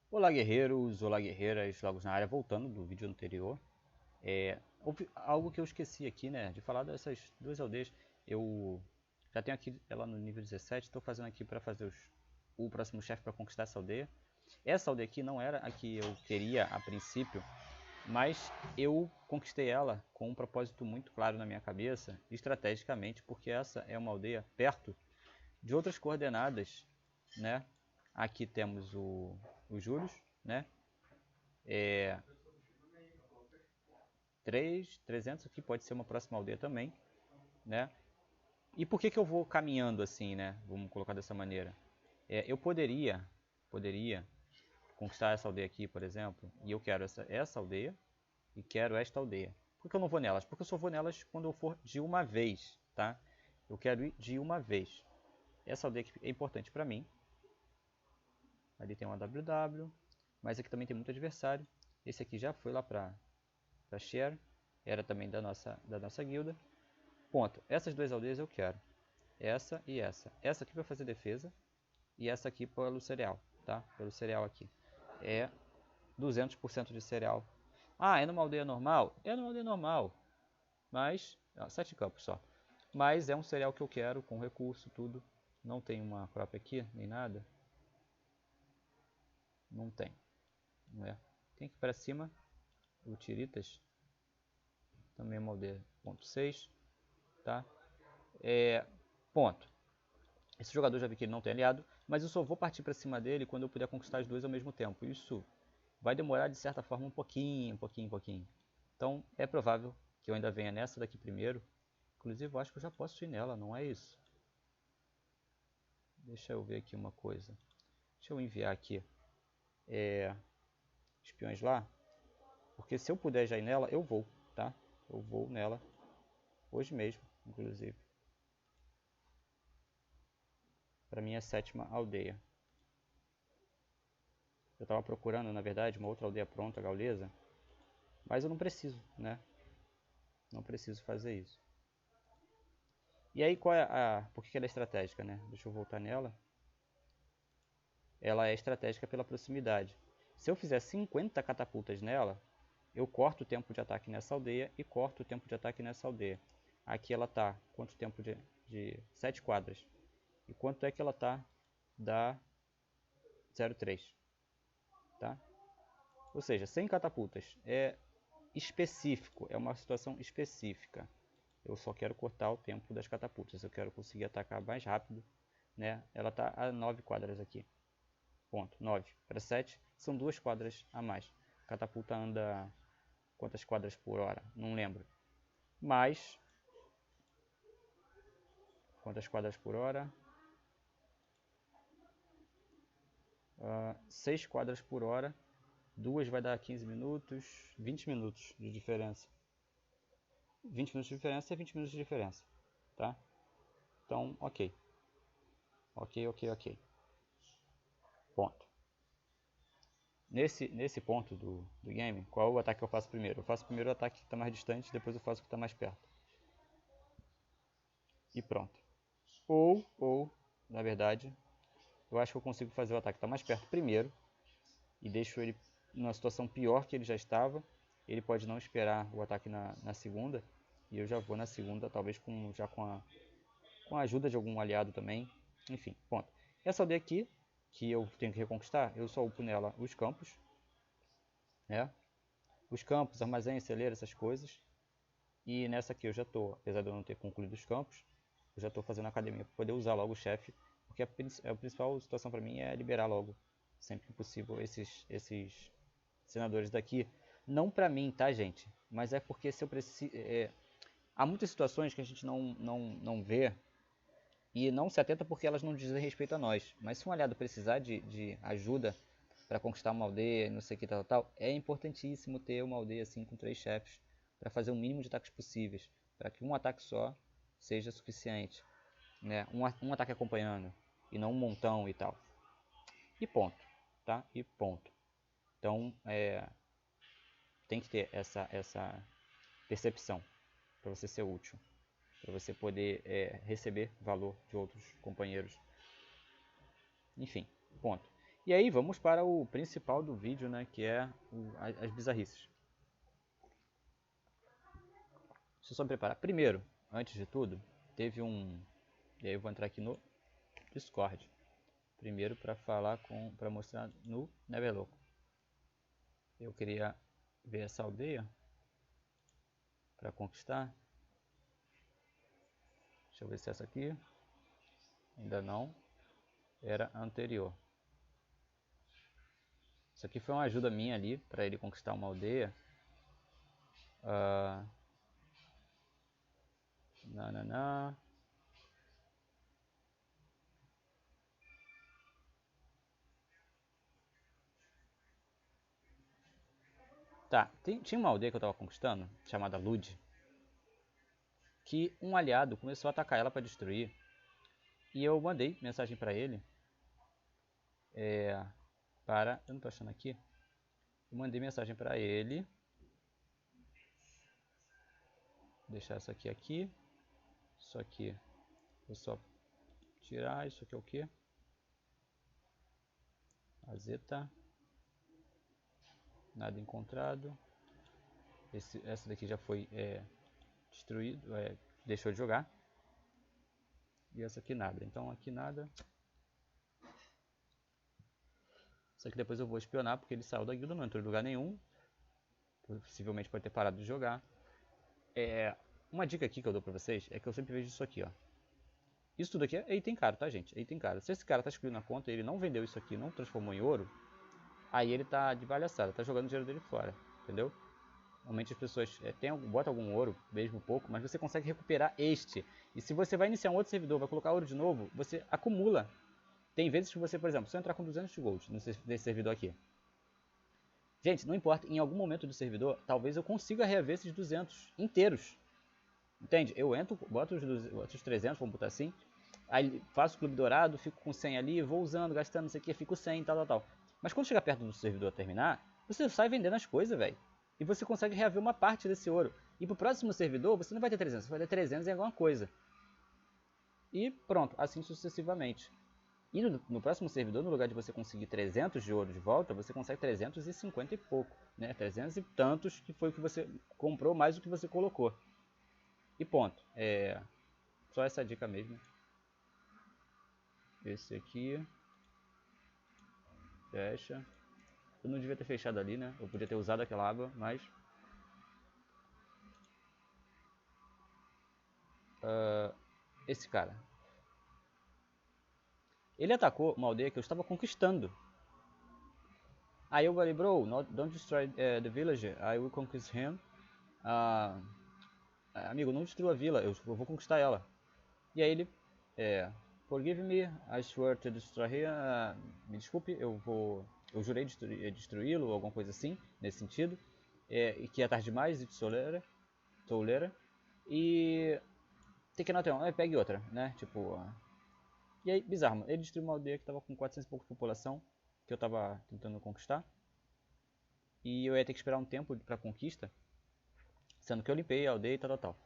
Olá guerreiros, olá guerreiras, Lagos na área, voltando do vídeo anterior. Houve algo que eu esqueci aqui, né, de falar dessas duas aldeias. Eu já tenho aqui ela no nível 17, estou fazendo aqui para fazer o próximo chefe para conquistar essa aldeia. Essa aldeia aqui não era a que eu queria a princípio, mas eu conquistei ela com um propósito muito claro na minha cabeça, estrategicamente, porque essa é uma aldeia perto de outras coordenadas, né? Aqui temos os juros, né? 300 aqui pode ser uma próxima aldeia também, né? E por que eu vou caminhando assim, né? Vamos colocar dessa maneira. Eu poderia conquistar essa aldeia aqui, por exemplo, e eu quero essa aldeia e quero esta aldeia. Por que eu não vou nelas? Porque eu só vou nelas quando eu for de uma vez, tá? Eu quero ir de uma vez. Essa aldeia aqui é importante para mim. Ali tem uma WW, mas aqui também tem muito adversário. Esse aqui já foi lá para Share, era também da nossa guilda. Ponto. Essas duas aldeias eu quero. Essa e essa. Essa aqui para fazer defesa e essa aqui pelo cereal, tá? Pelo cereal aqui. É 200% de cereal. Ah, é numa aldeia normal? É numa aldeia normal. Mas, 7 campos só. Mas é um cereal que eu quero, com recurso, tudo. Não tem uma crop aqui, nem nada. Não tem. Não é. Tem que ir para cima. O Tiritas. Também é uma aldeia. Ponto 6. Tá? Ponto. Esse jogador já vi que ele não tem aliado, mas eu só vou partir para cima dele quando eu puder conquistar os dois ao mesmo tempo. Isso vai demorar de certa forma um pouquinho. Então é provável que eu ainda venha nessa daqui primeiro. Inclusive eu acho que eu já posso ir nela, não é isso? Deixa eu ver aqui uma coisa. Deixa eu enviar aqui espiões lá. Porque se eu puder já ir nela, eu vou, tá? Eu vou nela hoje mesmo, inclusive. Para minha sétima aldeia. Eu estava procurando, na verdade, uma outra aldeia pronta, gaulesa. Mas eu não preciso, né? Não preciso fazer isso. E aí, qual é por que ela é estratégica, né? Deixa eu voltar nela. Ela é estratégica pela proximidade. Se eu fizer 50 catapultas nela, eu corto o tempo de ataque nessa aldeia e corto o tempo de ataque nessa aldeia. Aqui ela tá, quanto tempo de 7 quadras. E quanto é que ela tá da 0,3, tá? Ou seja, 100 catapultas. É específico, é uma situação específica. Eu só quero cortar o tempo das catapultas. Eu quero conseguir atacar mais rápido, né? Ela está a 9 quadras aqui. Ponto. 9 para 7 são 2 quadras a mais. A catapulta anda quantas quadras por hora? Não lembro. Mas quantas quadras por hora? 6 quadras por hora. Duas vai dar 15 minutos, 20 minutos de diferença. 20 minutos de diferença é 20 minutos de diferença, tá? Então, ok. Ok. Ponto. Nesse ponto do game, qual é o ataque que eu faço primeiro? Eu faço primeiro o ataque que está mais distante, depois eu faço o que está mais perto. E pronto. Na verdade, eu acho que eu consigo fazer o ataque que está mais perto primeiro e deixo ele numa situação pior que ele já estava. Ele pode não esperar o ataque na segunda e eu já vou na segunda, talvez com a ajuda de algum aliado também. Enfim, ponto. Essa aldeia aqui, que eu tenho que reconquistar, eu só upo nela os campos, né? Os campos, armazéns, celeiro, essas coisas. E nessa aqui eu já estou, apesar de eu não ter concluído os campos, eu já estou fazendo a academia para poder usar logo o chefe, porque a principal situação para mim é liberar logo, sempre que possível, esses senadores daqui. Não para mim, tá, gente? Mas é porque se eu preciso... há muitas situações que a gente não vê e não se atenta porque elas não dizem respeito a nós. Mas se um aliado precisar de ajuda para conquistar uma aldeia, não sei o que tal, é importantíssimo ter uma aldeia assim com 3 chefes para fazer o mínimo de ataques possíveis, para que um ataque só seja suficiente, né? Um ataque acompanhando e não um montão e tal. E ponto, tá? E ponto. Então tem que ter essa percepção para você ser útil, para você poder receber valor de outros companheiros. Enfim, ponto. E aí vamos para o principal do vídeo, né, que é as bizarrices. Deixa eu só me preparar. Primeiro, antes de tudo, teve um... E aí eu vou entrar aqui no Discord. Primeiro para mostrar no Neverloco. Eu queria ver essa aldeia para conquistar. Deixa eu ver se é essa aqui. Ainda não. Era a anterior. Isso aqui foi uma ajuda minha ali para ele conquistar uma aldeia. Nananã. Tá, tinha uma aldeia que eu tava conquistando, chamada Lud, que um aliado começou a atacar ela para destruir. E eu mandei mensagem para ele. Eu não tô achando aqui. Eu mandei mensagem para ele. Vou deixar isso aqui. Isso aqui. Vou só tirar. Isso aqui é o que? Azeta. Nada encontrado. Essa daqui já foi destruído. Deixou de jogar. E essa aqui nada. Então aqui nada. Isso aqui depois eu vou espionar porque ele saiu da guilda, não entrou em lugar nenhum. Possivelmente pode ter parado de jogar. Uma dica aqui que eu dou pra vocês é que eu sempre vejo isso aqui, ó. Isso tudo aqui é item caro, tá, gente? É item caro. Se esse cara tá excluindo a conta e ele não vendeu isso aqui, não transformou em ouro, aí ele tá de palhaçada, tá jogando o dinheiro dele fora, entendeu? Normalmente as pessoas botam algum ouro, mesmo pouco, mas você consegue recuperar este. E se você vai iniciar um outro servidor, vai colocar ouro de novo, você acumula. Tem vezes que você, por exemplo, se eu entrar com 200 de gold nesse servidor aqui. Gente, não importa, em algum momento do servidor, talvez eu consiga reaver esses 200 inteiros. Entende? Eu entro, boto os 300, vamos botar assim. Aí faço o clube dourado, fico com 100 ali, vou usando, gastando, não sei o que, fico 100, tal. Mas quando chegar perto do servidor terminar, você sai vendendo as coisas, velho. E você consegue reaver uma parte desse ouro. E pro próximo servidor, você não vai ter 300, você vai ter 300 em alguma coisa. E pronto, assim sucessivamente. E no próximo servidor, no lugar de você conseguir 300 de ouro de volta, você consegue 350 e pouco, né? 300 e tantos, que foi o que você comprou mais o que você colocou. E ponto. Só essa dica mesmo. Esse aqui. Fecha. Eu não devia ter fechado ali, né? Eu podia ter usado aquela água, mas... esse cara. Ele atacou uma aldeia que eu estava conquistando. Aí eu falei, bro, don't destroy the village, I will conquist him. Amigo, não destrua a vila, eu vou conquistar ela. E aí ele, forgive me, I swear to destroy him. Me desculpe, eu jurei destruí-lo, ou alguma coisa assim, nesse sentido. E que é tarde demais, e toleira. E tem que anotar, pegue outra, né? Tipo, e aí, bizarro, ele destruiu uma aldeia que tava com 400 e pouco de população, que eu tava tentando conquistar. E eu ia ter que esperar um tempo pra conquista, sendo que eu limpei a aldeia e tal.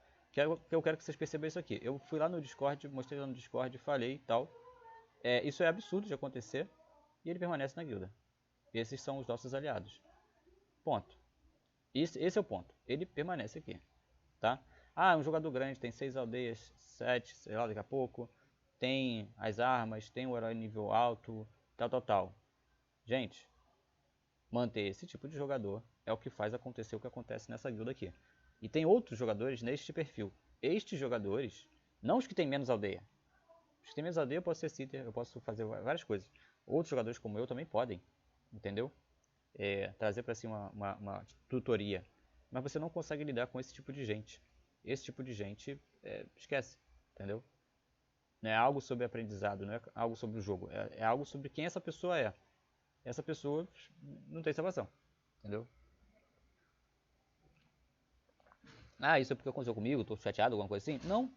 Eu quero que vocês percebam isso aqui. Eu fui lá no Discord, mostrei lá no Discord, falei e tal. Isso é absurdo de acontecer. E ele permanece na guilda. Esses são os nossos aliados. Ponto. Esse é o ponto. Ele permanece aqui. Tá? É um jogador grande, tem 6 aldeias, 7, sei lá, daqui a pouco. Tem as armas, tem o herói nível alto, tal. Gente, manter esse tipo de jogador é o que faz acontecer o que acontece nessa guilda aqui. E tem outros jogadores neste perfil. Estes jogadores, não os que tem menos aldeia. Os que tem menos aldeia eu posso ser sitter, eu posso fazer várias coisas. Outros jogadores como eu também podem, entendeu? Trazer para si uma tutoria. Mas você não consegue lidar com esse tipo de gente. Esse tipo de gente, esquece, entendeu? Não é algo sobre aprendizado, não é algo sobre o jogo. É algo sobre quem essa pessoa é. Essa pessoa não tem salvação, entendeu? Isso é porque aconteceu comigo, tô chateado, alguma coisa assim? Não.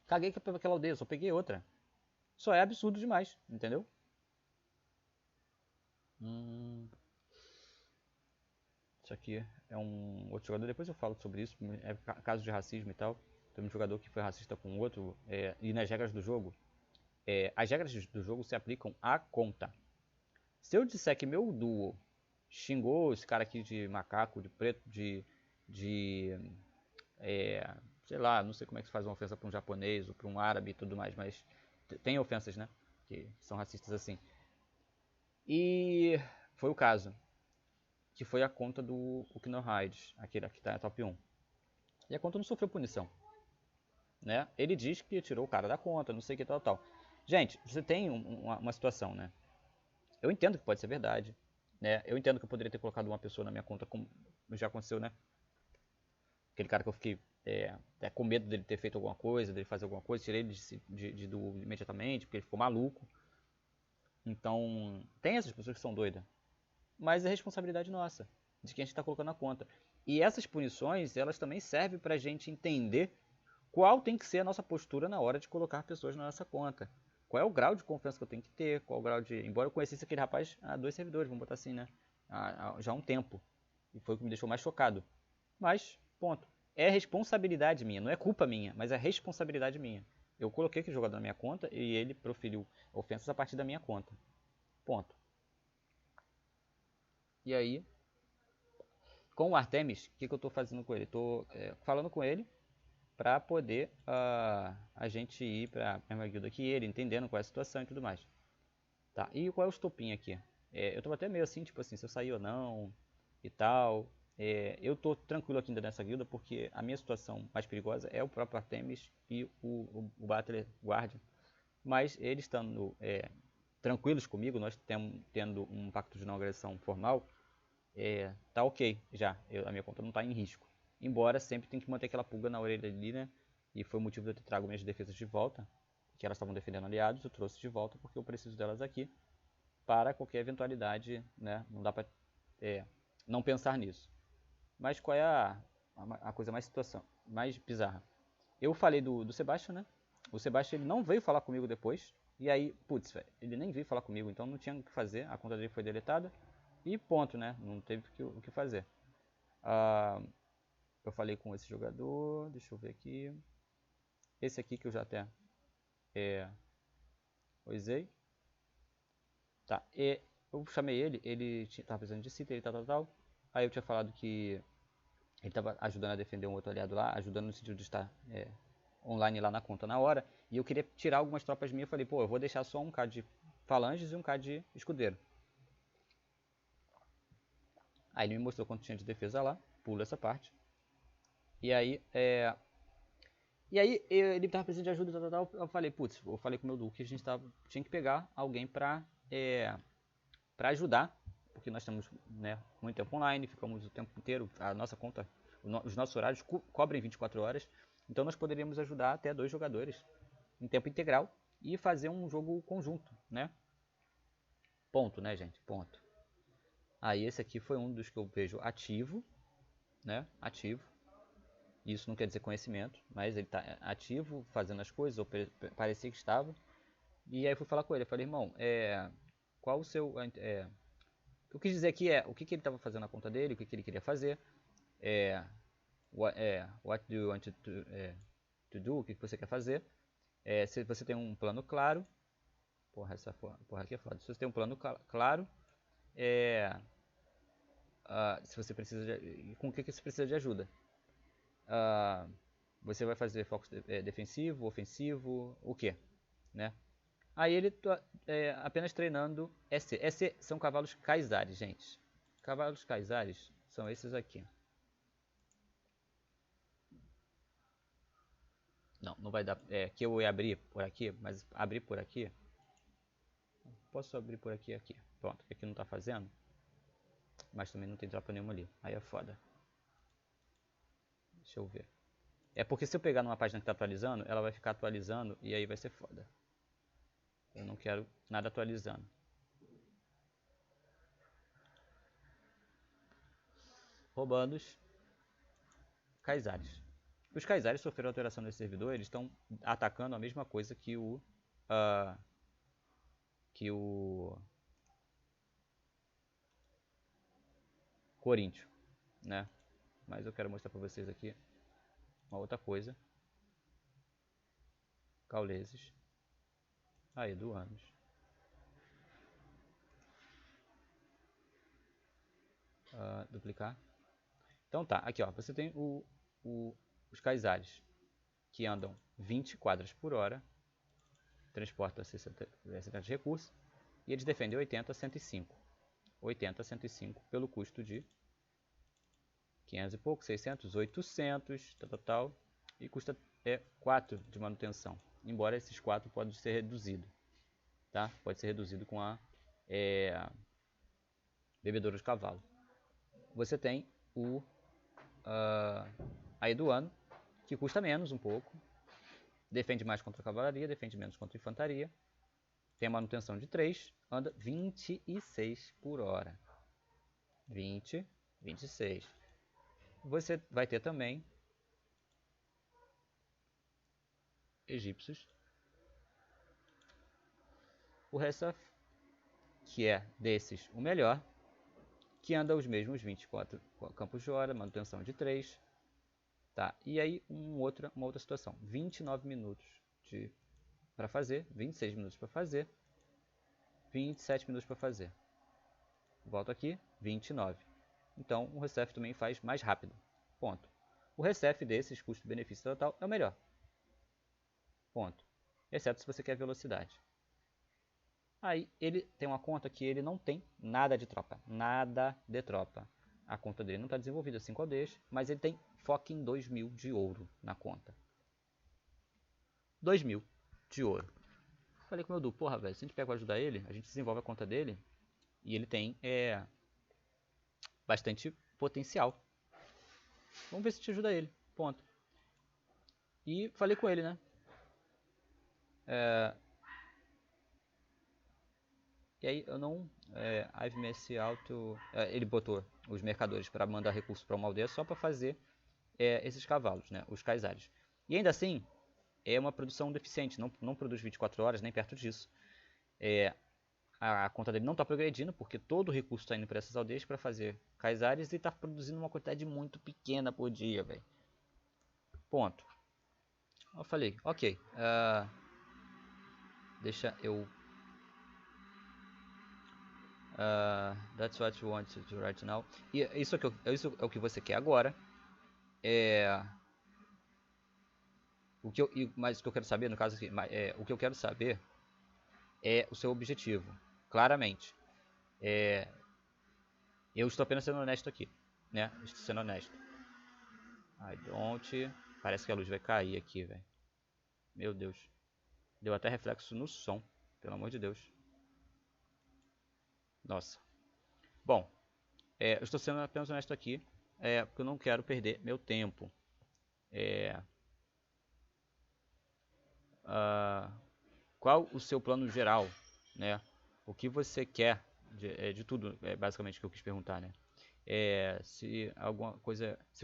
Caguei pra aquela aldeia, só peguei outra. Só é absurdo demais, entendeu? Isso aqui é um outro jogador, depois eu falo sobre isso, é caso de racismo e tal. Tem um jogador que foi racista com outro, e nas regras do jogo, as regras do jogo se aplicam à conta. Se eu disser que meu duo xingou esse cara aqui de macaco, de preto, de sei lá, não sei como é que se faz uma ofensa para um japonês ou para um árabe e tudo mais, mas tem ofensas, né? Que são racistas assim. E foi o caso, que foi a conta do Ukinohide, aquele que tá na top 1. E a conta não sofreu punição, né? Ele diz que tirou o cara da conta, não sei o que, tal. Gente, você tem uma situação, né? Eu entendo que pode ser verdade, né? Eu entendo que eu poderia ter colocado uma pessoa na minha conta, como já aconteceu, né? Aquele cara que eu fiquei até com medo dele ter feito alguma coisa, dele fazer alguma coisa, tirei ele de duo imediatamente, porque ele ficou maluco. Então, tem essas pessoas que são doidas. Mas é responsabilidade nossa, de quem a gente está colocando na conta. E essas punições, elas também servem para a gente entender qual tem que ser a nossa postura na hora de colocar pessoas na nossa conta. Qual é o grau de confiança que eu tenho que ter, qual o grau de... Embora eu conhecesse aquele rapaz há 2 servidores, vamos botar assim, né? Já há um tempo. E foi o que me deixou mais chocado. Mas, ponto. É responsabilidade minha, não é culpa minha, mas é responsabilidade minha. Eu coloquei aquele jogador na minha conta e ele proferiu ofensas a partir da minha conta. Ponto. E aí, com o Artemis, o que eu estou fazendo com ele? Estou falando com ele para poder a gente ir para a mesma guilda que ele, entendendo qual é a situação e tudo mais. Tá, e qual é o estopim aqui? Eu estou até meio assim, tipo assim, se eu sair ou não e tal. Eu tô tranquilo aqui ainda nessa guilda porque a minha situação mais perigosa é o próprio Artemis e o Battler Guardian. Mas eles estando tranquilos comigo, nós tendo um pacto de não agressão formal, tá ok já, a minha conta não está em risco. Embora sempre tem que manter aquela pulga na orelha ali, né? E foi o motivo de eu ter trago minhas defesas de volta, que elas estavam defendendo aliados, eu trouxe de volta porque eu preciso delas aqui para qualquer eventualidade, né? Não dá para não pensar nisso. Mas qual é a coisa mais bizarra? Eu falei do Sebastian, né? O Sebastian ele não veio falar comigo depois. E aí, putz, velho, ele nem veio falar comigo, então não tinha o que fazer. A conta dele foi deletada. E ponto, né? Não teve o que fazer. Eu falei com esse jogador. Deixa eu ver aqui. Esse aqui que eu já até coisei. Tá, e eu chamei ele tava precisando de cita, ele tal. Aí eu tinha falado que ele estava ajudando a defender um outro aliado lá, ajudando no sentido de estar online lá na conta na hora. E eu queria tirar algumas tropas minhas. Eu falei, pô, eu vou deixar só um K de falanges e um K de escudeiro. Aí ele me mostrou quanto tinha de defesa lá, pula essa parte. E aí, ele tava precisando de ajuda, tal. Eu falei, putz, eu falei com o meu duque que a gente tinha que pegar alguém pra ajudar, porque nós estamos, né, muito tempo online, ficamos o tempo inteiro, a nossa conta, os nossos horários cobrem 24 horas, então nós poderíamos ajudar até 2 jogadores em tempo integral e fazer um jogo conjunto, né? Ponto, né, gente? Ponto. Aí esse aqui foi um dos que eu vejo ativo, né? Ativo. Isso não quer dizer conhecimento, mas ele está ativo, fazendo as coisas, ou parecia que estava. E aí eu fui falar com ele, eu falei, irmão, qual o seu... eu quis dizer aqui o que ele estava fazendo na conta dele, o que ele queria fazer, what do you want to do, o que você quer fazer, se você tem um plano claro, essa porra aqui é foda, se você tem um plano claro, se você precisa com o que você precisa de ajuda. Você vai fazer foco defensivo, ofensivo, o que, né? Aí ele apenas treinando SC. SC são cavalos Kaisares, gente. Cavalos Kaisares são esses aqui. Não vai dar. Que eu ia abrir por aqui, mas abrir por aqui. Posso abrir por aqui e aqui. Pronto, que aqui não tá fazendo. Mas também não tem tropa nenhuma ali. Aí é foda. Deixa eu ver. É porque se eu pegar numa página que tá atualizando, ela vai ficar atualizando e aí vai ser foda. Eu não quero nada atualizando. Roubandos Kaisares. Os Kaisares sofreram alteração nesse servidor, eles estão atacando a mesma coisa que o Corinthians, né? Mas eu quero mostrar para vocês aqui uma outra coisa. Gauleses. Aí, do anos. duplicar. Então tá, aqui ó, você tem os Kaisares, que andam 20 quadras por hora, transporta 60 de recursos, e eles defendem 80 a 105. 80 a 105 pelo custo de 500 e pouco, 600, 800, tal, e custa 4 de manutenção. Embora esses 4 podem ser reduzidos, tá? Pode ser reduzido com a bebedouro de cavalo. Você tem o Aeduano, que custa menos um pouco, defende mais contra a cavalaria, defende menos contra a infantaria, tem a manutenção de 3, anda 26 por hora. 20, 26. Você vai ter também egípcios. O Hesaf, que é desses o melhor, que anda os mesmos 24 campos de hora, manutenção de 3. Tá? E aí uma outra situação, 29 minutos para fazer, 26 minutos para fazer, 27 minutos para fazer. Volto aqui, 29. Então o Recef também faz mais rápido. Ponto. O Recef desses, custo-benefício total, é o melhor. Ponto. Exceto se você quer velocidade. Aí ele tem uma conta que ele não tem nada de tropa. Nada de tropa. A conta dele não está desenvolvida 5 aldeias, mas ele tem fucking 2.000 de ouro na conta. 2.000 de ouro. Falei com o meu Du, porra, velho, se a gente pega pra ajudar ele, a gente desenvolve a conta dele e ele tem bastante potencial. Vamos ver se te ajuda ele. Ponto. E falei com ele, né? E aí eu não... I've messed out... ele botou os mercadores para mandar recursos para uma aldeia só para fazer esses cavalos, né? Os Kaisares. E ainda assim, é uma produção deficiente. Não produz 24 horas, nem perto disso. A conta dele não está progredindo, porque todo o recurso está indo para essas aldeias para fazer Kaisares e está produzindo uma quantidade muito pequena por dia, velho. Ponto. Eu falei, ok, deixa eu... that's what you want to do right now. E isso é o que você quer agora. Mas o que eu quero saber, no caso aqui, o que eu quero saber é o seu objetivo, claramente. Eu estou apenas sendo honesto aqui, né? Estou sendo honesto. I don't... Parece que a luz vai cair aqui, velho. Meu Deus. Deu até reflexo no som, pelo amor de Deus. Nossa. Bom, eu estou sendo apenas honesto aqui, porque eu não quero perder meu tempo. Qual o seu plano geral, né? O que você quer de tudo, basicamente, que eu quis perguntar, né? Se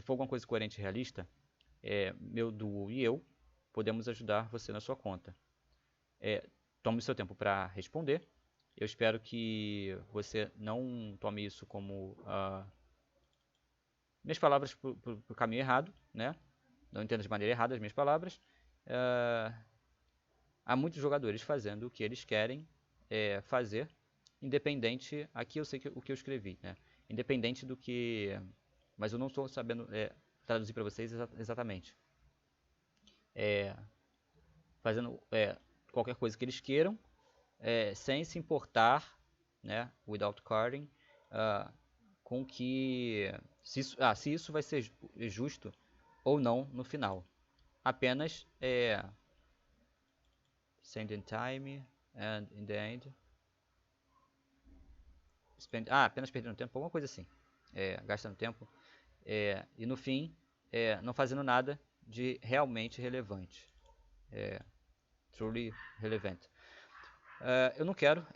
for alguma coisa coerente e realista, meu duo e eu podemos ajudar você na sua conta. Tome o seu tempo para responder. Eu espero que você não tome isso como minhas palavras pro caminho errado, né? Não entenda de maneira errada as minhas palavras. Há muitos jogadores fazendo o que eles querem fazer, independente... Aqui eu sei o que eu escrevi, né? Independente do que... Mas eu não estou sabendo traduzir para vocês exatamente. Fazendo qualquer coisa que eles queiram, sem se importar, né? Without carding, com que... Se isso vai ser justo ou não no final. Apenas... Send in time and in the end apenas perdendo tempo, alguma coisa assim, gastando tempo, e no fim não fazendo nada de realmente relevante, truly relevant. Eu não quero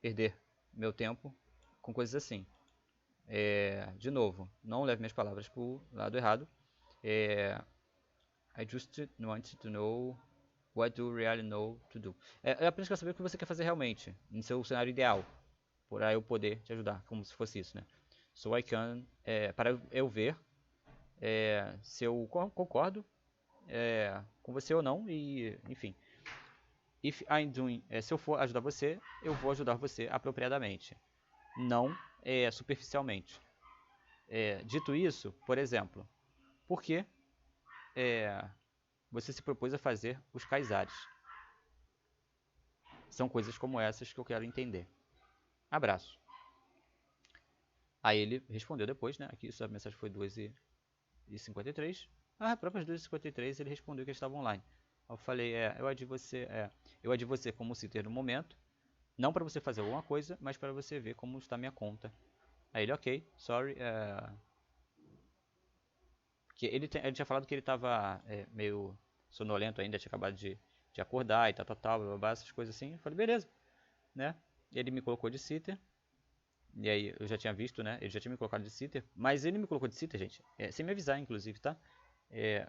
perder meu tempo com coisas assim. De novo, não leve minhas palavras para o lado errado. I just want to know what do you really know to do. Eu apenas quero saber o que você quer fazer realmente, no seu cenário ideal, para eu poder te ajudar, como se fosse isso, né? So I can, para eu ver se eu concordo com você ou não, e enfim. If I'm doing, se eu for ajudar você, eu vou ajudar você apropriadamente. Não superficialmente. Dito isso, por exemplo, por que você se propôs a fazer os Kaizares? São coisas como essas que eu quero entender. Abraço. Aí ele respondeu depois, né? Aqui a mensagem foi 2h53. Próprias 2h53 ele respondeu que ele estava online. Eu falei, eu adi você como sitter no momento, não para você fazer alguma coisa, mas para você ver como está minha conta. Aí ele, ok, sorry, que ele tinha falado que ele estava meio sonolento ainda, tinha acabado de acordar e tal, blá, blá, essas coisas assim. Eu falei, beleza, né? Ele me colocou de sitter. E aí eu já tinha visto, né? Ele já tinha me colocado de sitter. Mas ele me colocou de sitter, gente, sem me avisar, inclusive, tá?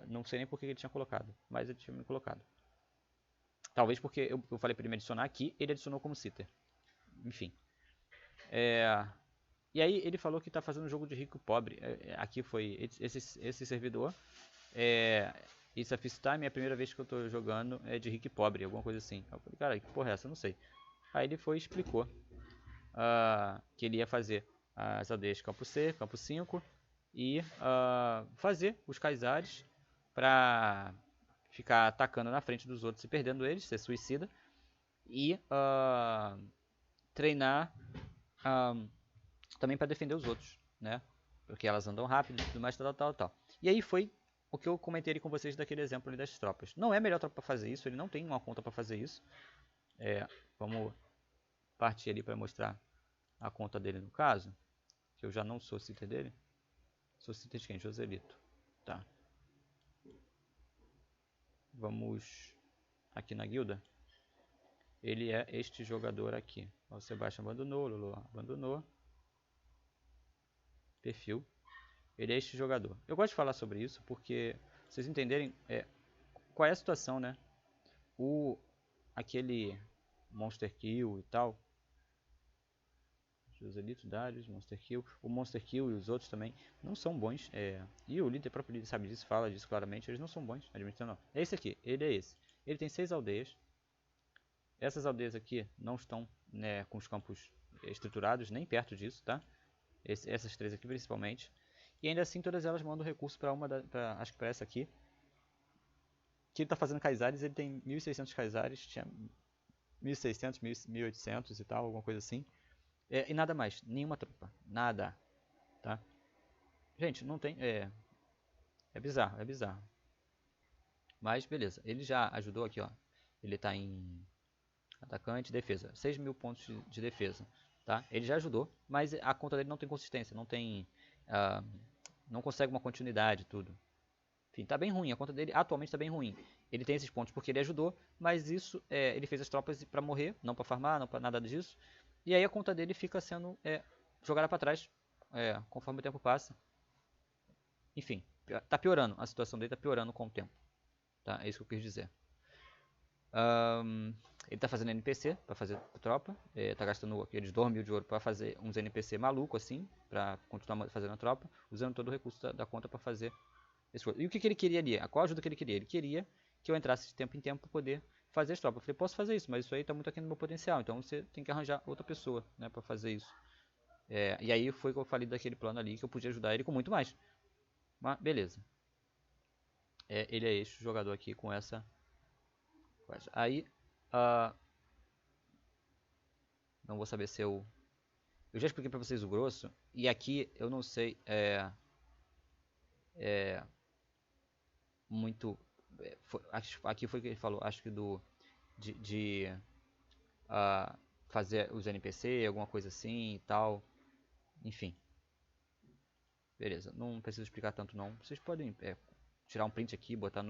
Não sei nem por que ele tinha colocado, mas ele tinha me colocado. Talvez porque eu falei para ele me adicionar aqui, ele adicionou como sitter. Enfim. E aí ele falou que tá fazendo um jogo de rico e pobre. Aqui foi esse servidor. It's a first time, é a primeira vez que eu tô jogando de rico e pobre, alguma coisa assim. Eu falei, cara, que porra é essa? Eu não sei. Aí ele foi e explicou que ele ia fazer as aldeias Campo C, Campo 5 e fazer os Kaizares pra ficar atacando na frente dos outros e perdendo eles, ser suicida. E treinar também para defender os outros, né? Porque elas andam rápido e tudo mais, tal. E aí foi o que eu comentei com vocês daquele exemplo ali das tropas. Não é a melhor tropa para fazer isso, ele não tem uma conta para fazer isso. Vamos partir ali para mostrar a conta dele no caso, que eu já não sou sitter dele. Sou sitter de quem? Joselito. Tá. Vamos aqui na guilda. Ele é este jogador aqui. O Sebastião abandonou, o Lulu abandonou. Perfil. Ele é este jogador. Eu gosto de falar sobre isso porque vocês entenderem qual é a situação, né? Aquele Monster Kill e tal. Joselito, Darius, Monster Kill. O Monster Kill e os outros também não são bons. E o líder, próprio líder sabe disso, fala disso claramente. Eles não são bons administrando. Não. É esse aqui, ele é esse. Ele tem 6 aldeias. Essas aldeias aqui não estão com os campos estruturados, nem perto disso, tá? Essas 3 aqui principalmente. E ainda assim todas elas mandam recurso para acho que para essa aqui. Que ele tá fazendo Kaizares, ele tem 1.600 Kaizares, tinha 1.600, 1.800 e tal, alguma coisa assim. E nada mais, nenhuma tropa, nada, tá? Gente, não tem, é bizarro, é bizarro. Mas beleza, ele já ajudou aqui, ó. Ele tá em atacante, defesa, 6.000 pontos de defesa, tá? Ele já ajudou, mas a conta dele não tem consistência, não tem, não consegue uma continuidade, tudo. Enfim, tá bem ruim, a conta dele atualmente tá bem ruim. Ele tem esses pontos porque ele ajudou, mas isso, ele fez as tropas pra morrer, não pra farmar, não pra nada disso. E aí a conta dele fica sendo jogada pra trás, conforme o tempo passa. Enfim, tá piorando, a situação dele tá piorando com o tempo. Tá? É isso que eu quis dizer. Ele tá fazendo NPC pra fazer tropa, tá gastando aqueles 2.000 de ouro pra fazer uns NPC maluco assim, pra continuar fazendo a tropa, usando todo o recurso da conta pra fazer esse coisa. E o que ele queria ali? Qual a ajuda que ele queria? Ele queria que eu entrasse de tempo em tempo pra poder fazer as tropas. Eu falei, posso fazer isso, mas isso aí tá muito aqui no meu potencial, então você tem que arranjar outra pessoa, né, pra fazer isso. E aí foi que eu falei daquele plano ali, que eu podia ajudar ele com muito mais. Mas, beleza. Ele é este jogador aqui com essa coisa. Aí, não vou saber se eu já expliquei pra vocês o grosso, e aqui eu não sei, muito, aqui foi o que ele falou, acho que de fazer os NPC, alguma coisa assim e tal, enfim. Beleza, não preciso explicar tanto não. Vocês podem tirar um print aqui, botar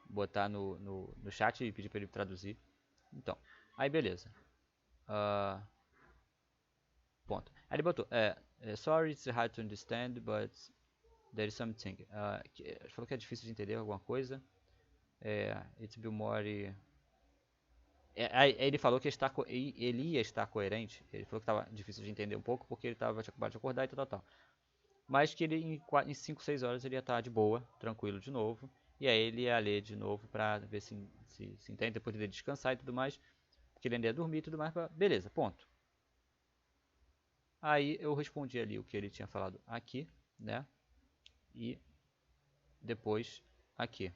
botar no chat e pedir para ele traduzir. Então, aí beleza. Ponto. Aí ele botou, sorry, it's hard to understand, but there is something. Ele falou que é difícil de entender alguma coisa. It's be more... Aí ele falou que ele ia estar coerente. Ele falou que estava difícil de entender um pouco porque ele tinha acabado de acordar e tal. Mas que ele em 5, 6 horas ele ia estar de boa, tranquilo de novo. E aí ele ia ler de novo pra ver se entende, depois de descansar e tudo mais. Porque que ele ainda ia dormir e tudo mais, beleza, ponto. Aí eu respondi ali o que ele tinha falado aqui, né? E depois aqui.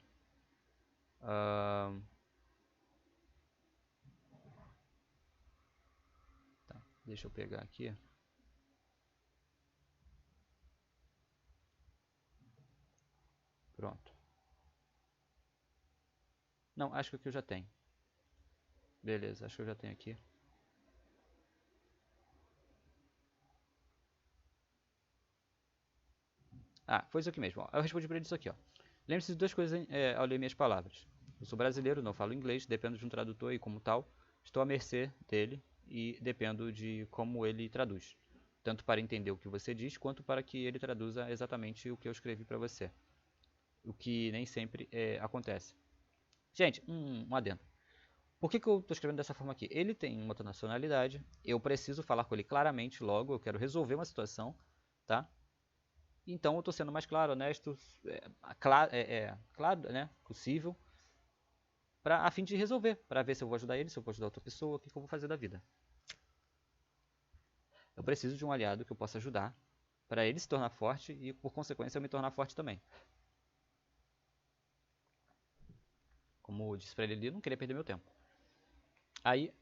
Tá, deixa eu pegar aqui. Pronto. Não, acho que aqui eu já tenho. Beleza, acho que eu já tenho aqui. Ah, foi isso aqui mesmo. Ó. Eu respondi para ele isso aqui. Lembre-se de duas coisas ao ler minhas palavras. Eu sou brasileiro, não falo inglês, dependo de um tradutor e, como tal, estou à mercê dele e dependo de como ele traduz. Tanto para entender o que você diz, quanto para que ele traduza exatamente o que eu escrevi para você. O que nem sempre acontece. Gente, um adendo. Por que eu estou escrevendo dessa forma aqui? Ele tem uma outra nacionalidade, eu preciso falar com ele claramente logo, eu quero resolver uma situação, tá? Então eu estou sendo mais claro, honesto, claro, né, possível, a fim de resolver, para ver se eu vou ajudar ele, se eu vou ajudar outra pessoa, o que eu vou fazer da vida. Eu preciso de um aliado que eu possa ajudar, para ele se tornar forte e, por consequência, eu me tornar forte também. Como eu disse para ele, eu não queria perder meu tempo. Aí,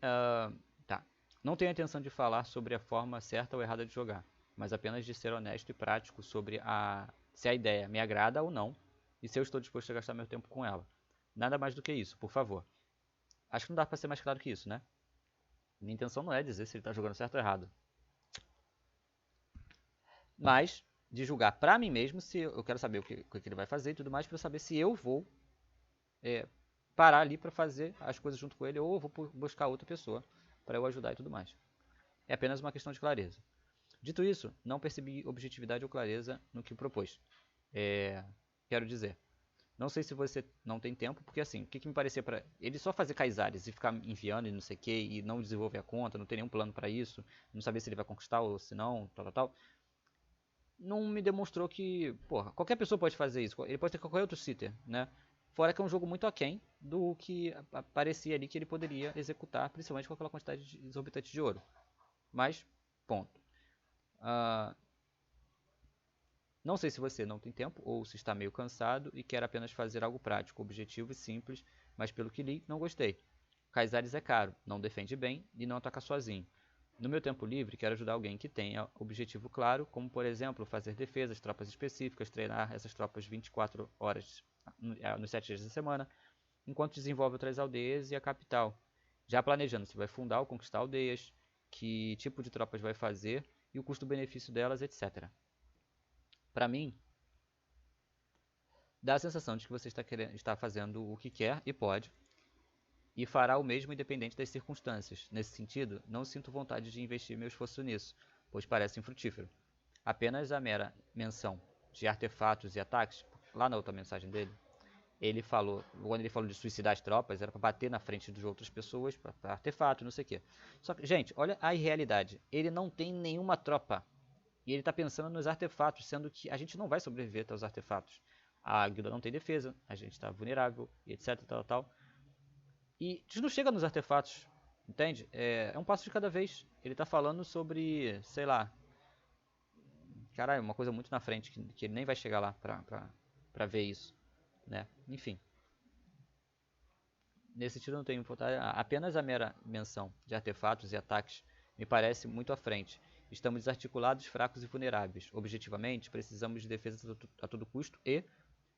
tá. Não tenho a intenção de falar sobre a forma certa ou errada de jogar, mas apenas de ser honesto e prático sobre se a ideia me agrada ou não, e se eu estou disposto a gastar meu tempo com ela. Nada mais do que isso, por favor. Acho que não dá pra ser mais claro que isso, né? Minha intenção não é dizer se ele tá jogando certo ou errado, mas de julgar pra mim mesmo se eu quero saber o que ele vai fazer e tudo mais, pra eu saber se eu vou parar ali pra fazer as coisas junto com ele ou eu vou buscar outra pessoa pra eu ajudar e tudo mais. É apenas uma questão de clareza. Dito isso, não percebi objetividade ou clareza no que propôs. Quero dizer, não sei se você não tem tempo, porque assim, o que me parecia para ele só fazer Caisares e ficar enviando e não sei o que, e não desenvolver a conta, não ter nenhum plano para isso, não saber se ele vai conquistar ou se não, tal, não me demonstrou que, porra, qualquer pessoa pode fazer isso, ele pode ter qualquer outro sitter, né? Fora que é um jogo muito aquém do que parecia ali que ele poderia executar, principalmente com aquela quantidade exorbitante de ouro. Mas, ponto. Não sei se você não tem tempo ou se está meio cansado e quer apenas fazer algo prático, objetivo e simples, mas pelo que li, não gostei. Caisares é caro, não defende bem e não ataca sozinho. No meu tempo livre, quero ajudar alguém que tenha objetivo claro, como por exemplo fazer defesas, tropas específicas, treinar essas tropas 24 horas nos 7 dias da semana, enquanto desenvolve outras aldeias e a capital, já planejando se vai fundar ou conquistar aldeias, que tipo de tropas vai fazer e o custo-benefício delas, etc. Para mim, dá a sensação de que você está fazendo o que quer e pode, e fará o mesmo independente das circunstâncias. Nesse sentido, não sinto vontade de investir meu esforço nisso, pois parece infrutífero. Apenas a mera menção de artefatos e ataques, lá na outra mensagem dele, ele falou, quando ele falou de suicidar as tropas, era para bater na frente de outras pessoas, para artefato, não sei o que. Só que, gente, olha a irrealidade. Ele não tem nenhuma tropa. E ele está pensando nos artefatos, sendo que a gente não vai sobreviver aos artefatos. A guilda não tem defesa, a gente está vulnerável, e etc, tal. E a gente não chega nos artefatos, entende? É um passo de cada vez. Ele está falando sobre, sei lá, caralho, uma coisa muito na frente, que ele nem vai chegar lá pra ver isso, né? Enfim. Nesse sentido, eu não tenho vontade. Apenas a mera menção de artefatos e ataques me parece muito à frente. Estamos desarticulados, fracos e vulneráveis. Objetivamente, precisamos de defesa a todo custo e,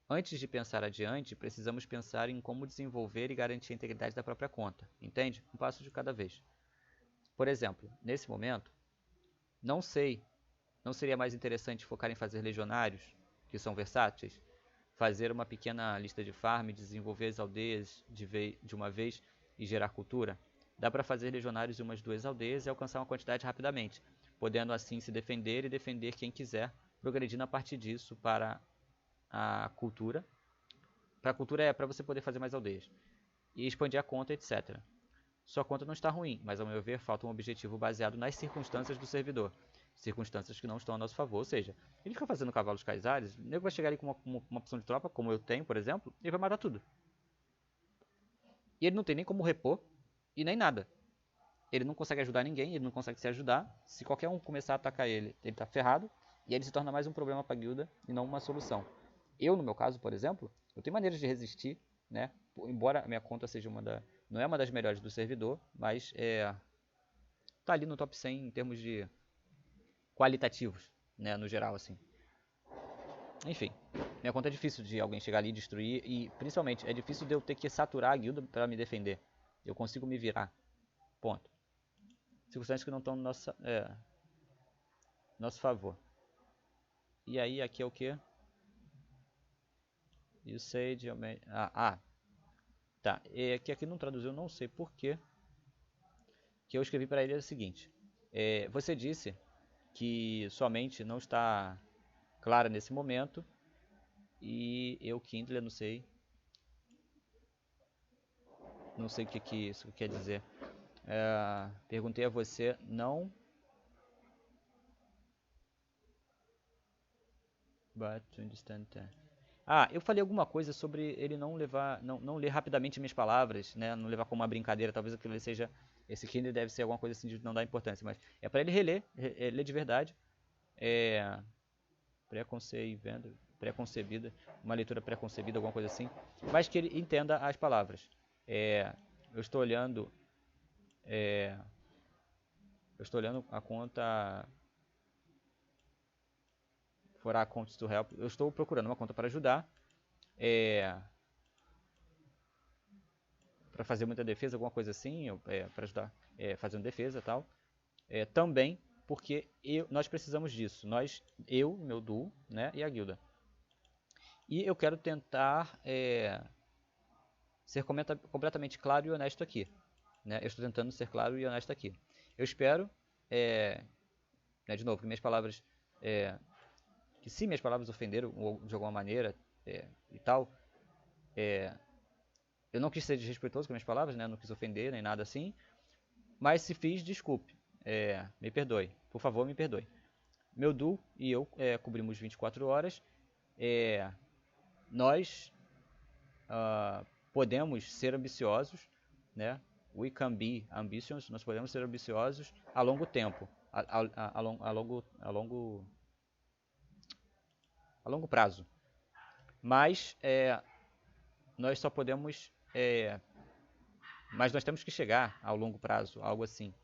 antes de pensar adiante, precisamos pensar em como desenvolver e garantir a integridade da própria conta. Entende? Um passo de cada vez. Por exemplo, nesse momento, não sei, não seria mais interessante focar em fazer legionários, que são versáteis? Fazer uma pequena lista de farm, desenvolver as aldeias de uma vez e gerar cultura? Dá para fazer legionários em umas 2 aldeias e alcançar uma quantidade rapidamente, podendo assim se defender e defender quem quiser, progredindo a partir disso para a cultura. Para a cultura é para você poder fazer mais aldeias. E expandir a conta, etc. Sua conta não está ruim, mas ao meu ver falta um objetivo baseado nas circunstâncias do servidor. Circunstâncias que não estão a nosso favor, ou seja, ele fica fazendo cavalos caisares, o nego vai chegar ali com uma opção de tropa, como eu tenho, por exemplo, e vai matar tudo. E ele não tem nem como repor, e nem nada. ele não consegue ajudar ninguém, ele não consegue se ajudar. Se qualquer um começar a atacar ele, ele tá ferrado. E aí ele se torna mais um problema para a guilda e não uma solução. Eu, no meu caso, por exemplo, eu tenho maneiras de resistir, né? Embora a minha conta seja não é uma das melhores do servidor, mas tá ali no top 100 em termos de qualitativos, né? No geral, assim. Enfim, minha conta é difícil de alguém chegar ali e destruir. E, principalmente, é difícil de eu ter que saturar a guilda para me defender. Eu consigo me virar. Ponto. Circunstâncias que não estão no nosso favor. E aí, aqui é o que? Usage, tá. E aqui não traduziu, não sei porquê. Que eu escrevi para ele é o seguinte. Você disse que sua mente não está clara nesse momento. E eu, Kindle, não sei. Não sei o que isso quer dizer. Perguntei a você, não... But to understand that. Eu falei alguma coisa sobre ele não levar, não ler rapidamente minhas palavras, né? Não levar como uma brincadeira. Talvez aquilo seja, esse Kindle deve ser alguma coisa assim de não dar importância, mas é para ele reler, ler de verdade. Preconcebida, uma leitura preconcebida, alguma coisa assim, mas que ele entenda as palavras. Eu estou olhando a conta for accounts to help. Eu estou procurando uma conta para ajudar. Para fazer muita defesa, alguma coisa assim, para ajudar fazendo defesa e tal. Também porque nós precisamos disso. Eu, meu duo, né, e a guilda. E eu quero tentar ser completamente claro e honesto aqui. Né? Eu estou tentando ser claro e honesto aqui. Eu espero, de novo, que minhas palavras, que se minhas palavras ofenderam de alguma maneira e tal, eu não quis ser desrespeitoso com minhas palavras, né? Não quis ofender nem nada assim, mas se fiz, desculpe, me perdoe, por favor, me perdoe. Meu duo e eu cobrimos 24 horas, nós podemos ser ambiciosos, né? We can be ambitious, nós podemos ser ambiciosos a longo tempo, a longo prazo. Mas nós só podemos, mas nós temos que chegar ao longo prazo, algo assim,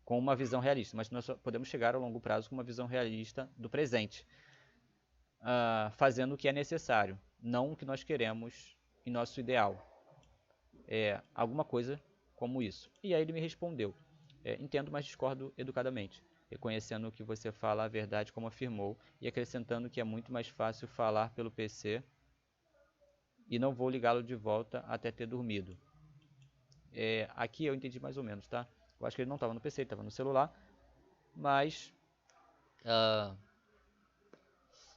com uma visão realista. Mas nós só podemos chegar ao longo prazo com uma visão realista do presente, fazendo o que é necessário, não o que nós queremos em nosso ideal. Alguma coisa como isso. E aí ele me respondeu, entendo, mas discordo educadamente, reconhecendo que você fala a verdade como afirmou e acrescentando que é muito mais fácil falar pelo PC e não vou ligá-lo de volta até ter dormido. Aqui eu entendi mais ou menos, tá? Eu acho que ele não estava no PC, ele estava no celular, mas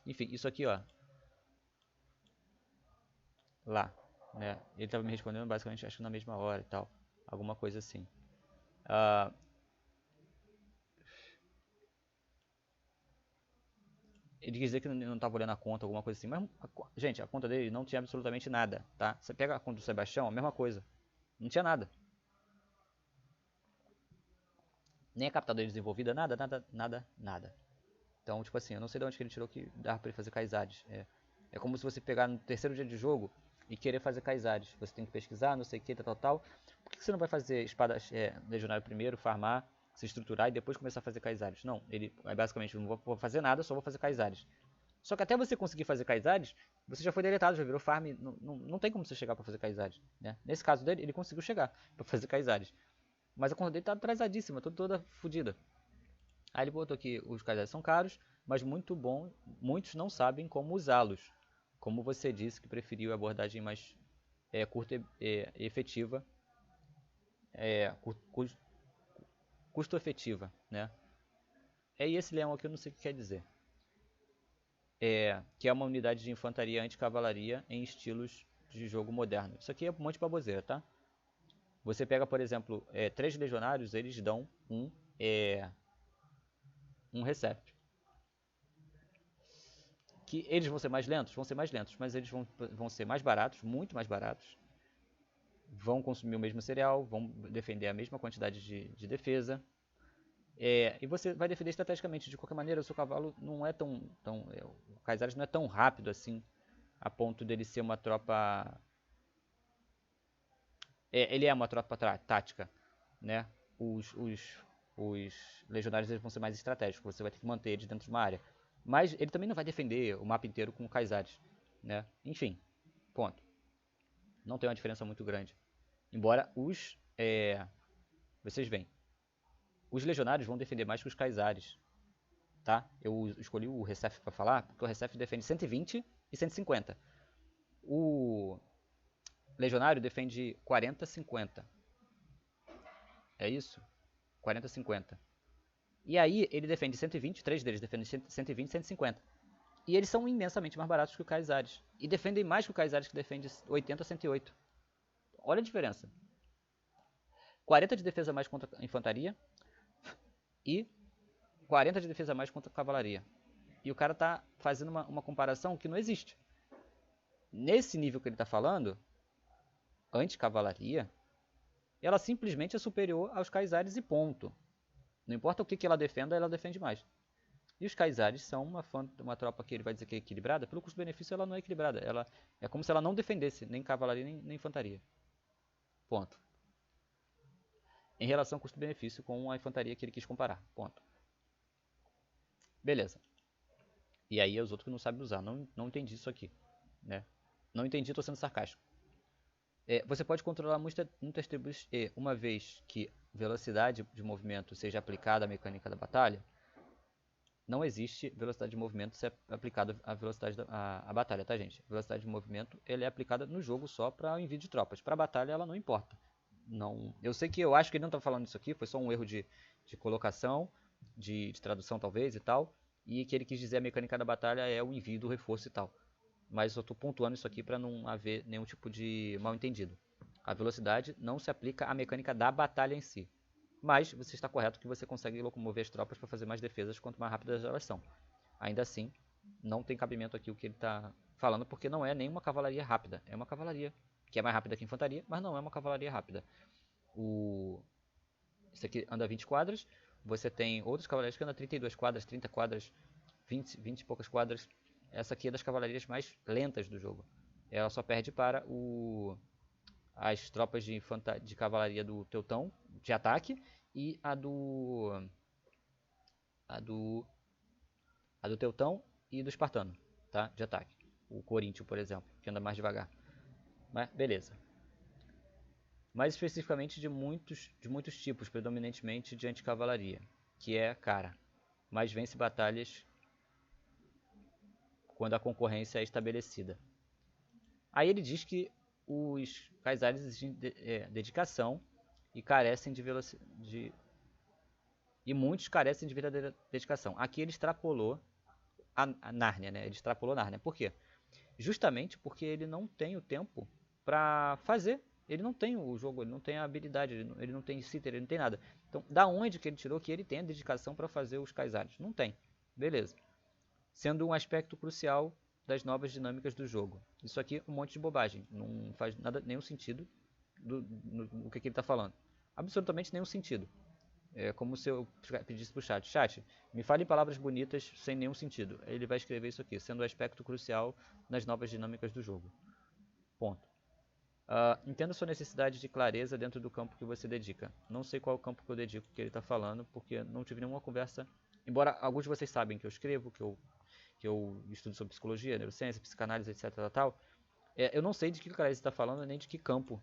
enfim, isso aqui, ó, lá, né? Ele estava me respondendo basicamente, acho que na mesma hora e tal, alguma coisa assim. Ele quis dizer que não estava olhando a conta, alguma coisa assim, mas, gente, a conta dele não tinha absolutamente nada, tá? Você pega a conta do Sebastião, a mesma coisa, não tinha nada. Nem a captadora desenvolvida, nada. Então, tipo assim, eu não sei de onde que ele tirou que dava pra ele fazer Kaizares. É como se você pegar no terceiro dia de jogo e querer fazer Kaizares. Você tem que pesquisar, não sei o que, tal. Por que você não vai fazer espadas legionário primeiro, farmar, se estruturar e depois começar a fazer Kaizares? Não, ele basicamente não vou fazer nada, só vou fazer Kaizares. Só que até você conseguir fazer Kaizares, você já foi deletado, já virou farm, não tem como você chegar pra fazer Kaizares. Né? Nesse caso dele, ele conseguiu chegar pra fazer Kaizares. Mas a conta dele tá atrasadíssima, toda fodida. Aí ele botou que os Kaizares são caros, mas muito bom, muitos não sabem como usá-los. Como você disse que preferiu a abordagem mais curta e efetiva, custo efetiva, né? E esse leão aqui eu não sei o que quer dizer. Que é uma unidade de infantaria anti-cavalaria em estilos de jogo moderno. Isso aqui é um monte de baboseira, tá? Você pega, por exemplo, 3 legionários, eles dão um Recept. Que eles vão ser mais lentos, mas eles vão ser mais baratos, muito mais baratos. vão consumir o mesmo cereal, vão defender a mesma quantidade de defesa. E você vai defender estrategicamente. De qualquer maneira, o seu cavalo não é o Caesares não é tão rápido assim, a ponto dele ser uma tropa... ele é uma tropa tática, né? Os legionários eles vão ser mais estratégicos, você vai ter que manter eles dentro de uma área. Mas ele também não vai defender o mapa inteiro com o Caesares, né? Enfim, ponto. Não tem uma diferença muito grande. Embora vocês veem, os legionários vão defender mais que os Caesares, tá? Eu escolhi o Recef para falar, porque o Recef defende 120 e 150. O legionário defende 40, 50. É isso? 40, 50. E aí ele defende 120, três deles defendem 120 e 150. E eles são imensamente mais baratos que o Caesares. E defendem mais que o Caesares, que defende 80 a 108. Olha a diferença. 40 de defesa mais contra a infantaria e 40 de defesa mais contra a cavalaria. E o cara tá fazendo uma comparação que não existe. Nesse nível que ele tá falando, anti-cavalaria, ela simplesmente é superior aos Caesares e ponto. Não importa o que ela defenda, ela defende mais. E os Caesares são uma tropa que ele vai dizer que é equilibrada. Pelo custo-benefício, ela não é equilibrada. Ela é como se ela não defendesse nem cavalaria nem infantaria. Ponto. Em relação ao custo-benefício com a infantaria que ele quis comparar. Ponto. Beleza. E aí é os outros que não sabem usar. Não entendi isso aqui. Né? Não entendi, estou sendo sarcástico. Você pode controlar muitas tribos e, uma vez que velocidade de movimento seja aplicada à mecânica da batalha, não existe velocidade de movimento ser aplicada à velocidade à batalha, tá, gente? Velocidade de movimento ele é aplicada no jogo só para o envio de tropas. Para a batalha ela não importa. Não, eu sei que eu acho que ele não está falando isso aqui, foi só um erro de colocação, de tradução talvez e tal, e que ele quis dizer a mecânica da batalha é o envio do reforço e tal. Mas eu estou pontuando isso aqui para não haver nenhum tipo de mal entendido. A velocidade não se aplica à mecânica da batalha em si. Mas você está correto que você consegue locomover as tropas para fazer mais defesas quanto mais rápidas elas são. Ainda assim, não tem cabimento aqui o que ele está falando, porque não é nenhuma cavalaria rápida. É uma cavalaria que é mais rápida que a infantaria, mas não é uma cavalaria rápida. Isso aqui anda 20 quadras, você tem outros cavaleiros que andam 32 quadras, 30 quadras, 20 e poucas quadras. Essa aqui é das cavalarias mais lentas do jogo. Ela só perde para as tropas de cavalaria do Teutão de ataque e a do Teutão e do Espartano, tá? De ataque. O Coríntio, por exemplo, que anda mais devagar. Mas beleza. Mais especificamente de muitos tipos, predominantemente de anticavalaria, que é cara, mas vence batalhas quando a concorrência é estabelecida. Aí ele diz que os Caesares exigem dedicação e carecem de velocidade. E muitos carecem de verdadeira dedicação. Aqui ele extrapolou a Nárnia, né? Ele extrapolou Nárnia. Por quê? Justamente porque ele não tem o tempo para fazer. Ele não tem o jogo, ele não tem a habilidade, ele não tem citer, ele não tem nada. Então, da onde que ele tirou que ele tem a dedicação para fazer os Caesares? Não tem. Beleza. Sendo um aspecto crucial das novas dinâmicas do jogo. Isso aqui é um monte de bobagem. Não faz nenhum sentido no que ele está falando. Absolutamente nenhum sentido. É como se eu pedisse pro chat, me fale em palavras bonitas sem nenhum sentido. Ele vai escrever isso aqui, sendo um aspecto crucial nas novas dinâmicas do jogo. Ponto. Entendo sua necessidade de clareza dentro do campo que você dedica. Não sei qual é o campo que eu dedico que ele está falando, porque não tive nenhuma conversa. Embora alguns de vocês sabem que eu escrevo, que eu estudo sobre psicologia, neurociência, psicanálise, etc. Tal. Eu não sei de que clareza está falando, nem de que campo.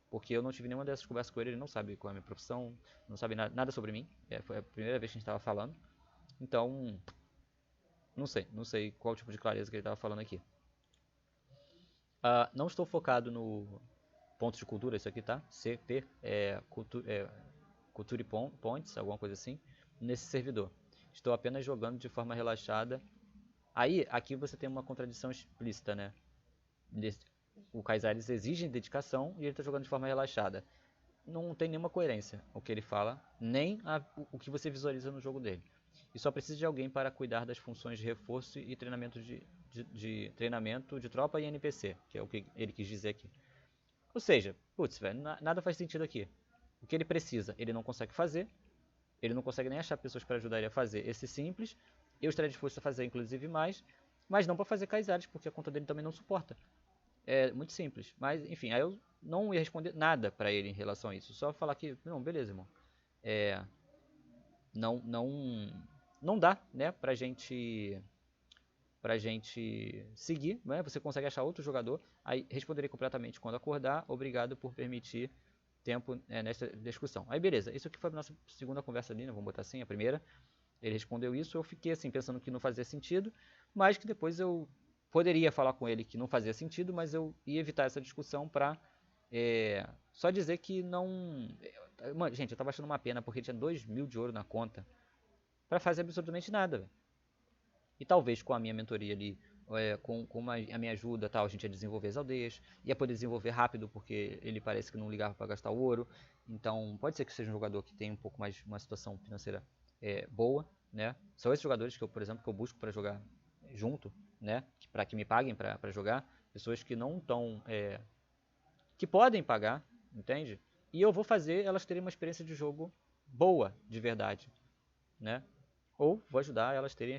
Porque eu não tive nenhuma dessas conversas com ele, ele não sabe qual é a minha profissão, não sabe nada sobre mim. Foi a primeira vez que a gente estava falando. Então, não sei qual tipo de clareza que ele estava falando aqui. Não estou focado no pontos de cultura, isso aqui, tá? CP, Culture Points, alguma coisa assim, nesse servidor. Estou apenas jogando de forma relaxada. Aí, aqui você tem uma contradição explícita, né? O Caesares exige dedicação e ele está jogando de forma relaxada. Não tem nenhuma coerência o que ele fala, nem o que você visualiza no jogo dele. E só precisa de alguém para cuidar das funções de reforço e treinamento de treinamento de tropa e NPC, que é o que ele quis dizer aqui. Ou seja, putz, velho, nada faz sentido aqui. O que ele precisa, ele não consegue fazer. Ele não consegue nem achar pessoas para ajudar ele a fazer esse simples. Eu estaria disposto a fazer, inclusive, mais. Mas não para fazer Kaizares, porque a conta dele também não suporta. É muito simples. Mas, enfim, aí eu não ia responder nada para ele em relação a isso. Só falar que, não, beleza, irmão. Não, não dá, né, pra gente seguir, né? Você consegue achar outro jogador. Aí responderei completamente quando acordar. Obrigado por permitir tempo nessa discussão. Aí beleza, isso aqui foi a nossa segunda conversa ali, né? Vamos botar assim, a primeira. Ele respondeu isso, eu fiquei assim pensando que não fazia sentido, mas que depois eu poderia falar com ele que não fazia sentido, mas eu ia evitar essa discussão pra só dizer que não... Mano, gente, eu tava achando uma pena porque tinha 2.000 de ouro na conta pra fazer absolutamente nada, véio. E talvez com a minha mentoria ali, com a minha ajuda, tal, a gente ia desenvolver as aldeias, ia poder desenvolver rápido, porque ele parece que não ligava para gastar o ouro. Então, pode ser que seja um jogador que tenha um pouco mais uma situação financeira boa, né? São esses jogadores que eu, por exemplo, que eu busco para jogar junto, né? Para que me paguem para jogar, pessoas que não estão, que podem pagar, entende? E eu vou fazer elas terem uma experiência de jogo boa, de verdade, né? Ou vou ajudar elas terem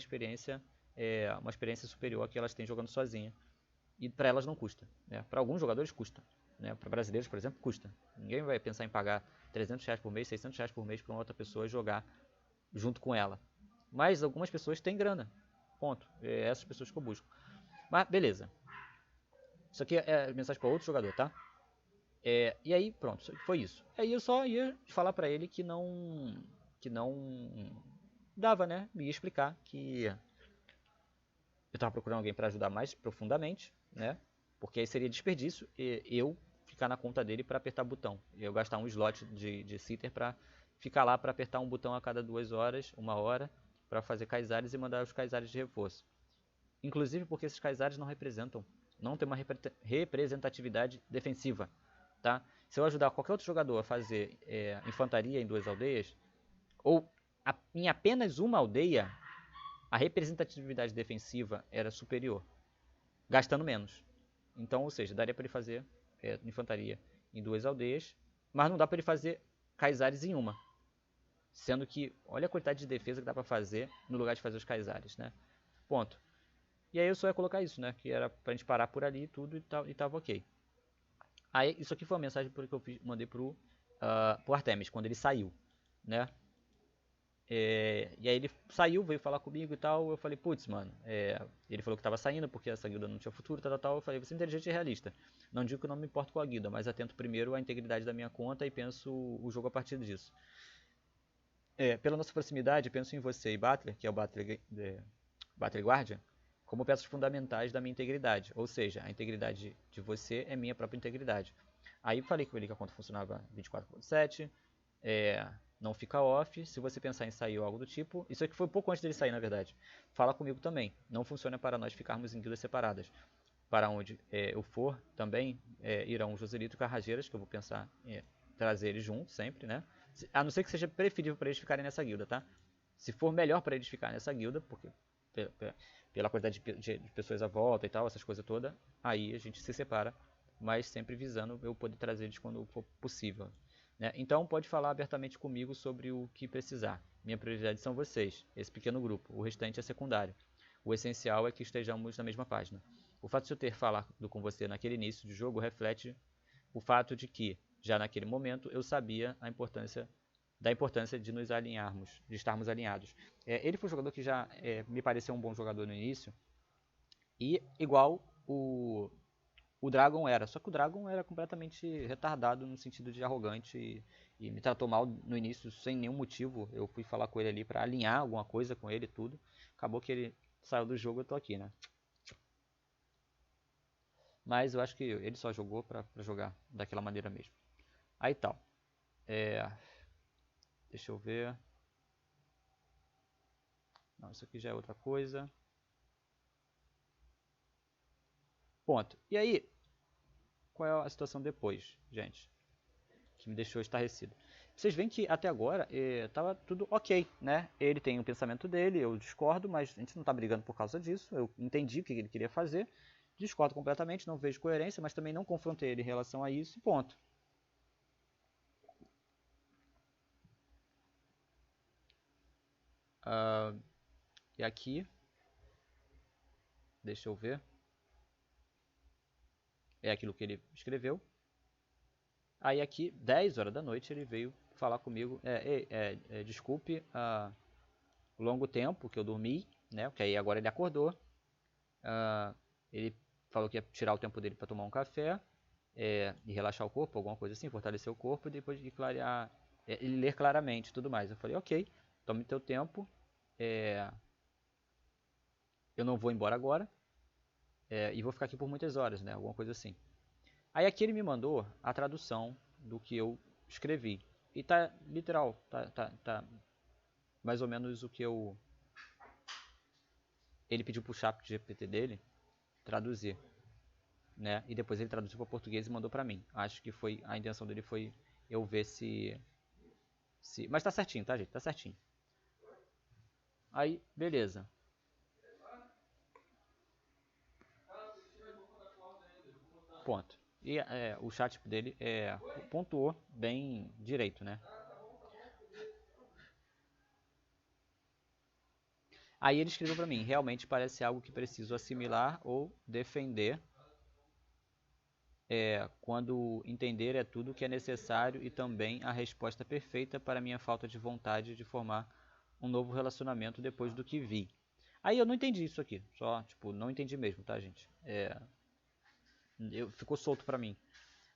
uma experiência superior à que elas têm jogando sozinha. E para elas não custa. Né? Para alguns jogadores custa. Né? Para brasileiros, por exemplo, custa. Ninguém vai pensar em pagar R$ 300 por mês, R$ 600 por mês para uma outra pessoa jogar junto com ela. Mas algumas pessoas têm grana. Ponto. É essas pessoas que eu busco. Mas beleza. Isso aqui é mensagem para outro jogador, tá? E aí, pronto, foi isso. Aí eu só ia falar para ele que não dava, né? Me ia explicar que eu estava procurando alguém para ajudar mais profundamente, né? Porque aí seria desperdício eu ficar na conta dele para apertar botão. Eu gastar um slot de sitter para ficar lá para apertar um botão a cada 2 horas, 1 hora, para fazer Kaizares e mandar os Kaizares de reforço. Inclusive porque esses Kaizares não tem uma representatividade defensiva, tá? Se eu ajudar qualquer outro jogador a fazer infantaria em 2 aldeias, ou em apenas uma aldeia, a representatividade defensiva era superior, gastando menos. Então, ou seja, daria para ele fazer infantaria em 2 aldeias, mas não dá para ele fazer Kaizares em uma. Sendo que, olha a quantidade de defesa que dá para fazer no lugar de fazer os Kaizares, né? Ponto. E aí eu só ia colocar isso, né? Que era pra gente parar por ali e tudo e tava ok. Aí, isso aqui foi uma mensagem que eu mandei pro Artemis, quando ele saiu, né? E aí ele saiu, veio falar comigo e tal. Eu falei, putz, mano. Ele falou que tava saindo porque essa guilda não tinha futuro, tal. Eu falei, você é inteligente e realista. Não digo que eu não me importo com a guilda, mas atento primeiro à integridade da minha conta e penso o jogo a partir disso. Pela nossa proximidade, penso em você e Battler, que é o Battler Guardian, como peças fundamentais da minha integridade. Ou seja, a integridade de você é minha própria integridade. Aí falei com ele que a conta funcionava 24/7, não fica off. Se você pensar em sair ou algo do tipo, isso aqui foi um pouco antes dele sair, na verdade. Fala comigo também. Não funciona para nós ficarmos em guildas separadas. Para onde eu for, também irão o Joselito e Carrageiras, que eu vou pensar em trazer eles juntos sempre, né? A não ser que seja preferível para eles ficarem nessa guilda, tá? Se for melhor para eles ficarem nessa guilda, porque pela quantidade de pessoas à volta e tal, essas coisas todas, aí a gente se separa, mas sempre visando eu poder trazer eles quando for possível. Né? Então pode falar abertamente comigo sobre o que precisar. Minha prioridade são vocês, esse pequeno grupo, o restante é secundário. O essencial é que estejamos na mesma página. O fato de eu ter falado com você naquele início de jogo reflete o fato de que, já naquele momento, eu sabia da importância de nos alinharmos, de estarmos alinhados. Ele foi um jogador que já me pareceu um bom jogador no início, e igual o Dragon era, só que o Dragon era completamente retardado no sentido de arrogante e me tratou mal no início sem nenhum motivo. Eu fui falar com ele ali para alinhar alguma coisa com ele e tudo. Acabou que ele saiu do jogo, eu tô aqui, né? Mas eu acho que ele só jogou pra jogar daquela maneira mesmo. Aí tal. Deixa eu ver. Não, isso aqui já é outra coisa. Ponto. E aí, qual é a situação depois, gente? Que me deixou estarrecido. Vocês veem que até agora tava tudo ok, né? Ele tem o pensamento dele, eu discordo, mas a gente não tá brigando por causa disso. Eu entendi o que ele queria fazer. discordo completamente, não vejo coerência, mas também não confrontei ele em relação a isso e ponto. E aqui, deixa eu ver, é aquilo que ele escreveu. Aí aqui, 10 horas da noite, ele veio falar comigo, desculpe o longo tempo que eu dormi, né, porque aí agora ele acordou, ele falou que ia tirar o tempo dele para tomar um café, e relaxar o corpo, alguma coisa assim, fortalecer o corpo, e depois de clarear, ele ler claramente e tudo mais. Eu falei, ok, tome teu tempo, eu não vou embora agora, e vou ficar aqui por muitas horas, né, alguma coisa assim. Aí aqui ele me mandou a tradução do que eu escrevi. E tá literal, tá mais ou menos o que eu... Ele pediu pro chat GPT dele traduzir, né? E depois ele traduziu para português e mandou para mim. Acho que foi a intenção dele foi eu ver se... Mas tá certinho, tá, gente? Tá certinho. Aí, beleza. Ponto. E o chat dele pontuou bem direito, né? Aí ele escreveu para mim, realmente parece algo que preciso assimilar ou defender quando entender é tudo o que é necessário e também a resposta perfeita para minha falta de vontade de formar um novo relacionamento depois do que vi. Aí eu não entendi isso aqui, só, tipo, não entendi mesmo, tá, gente? Ficou solto pra mim.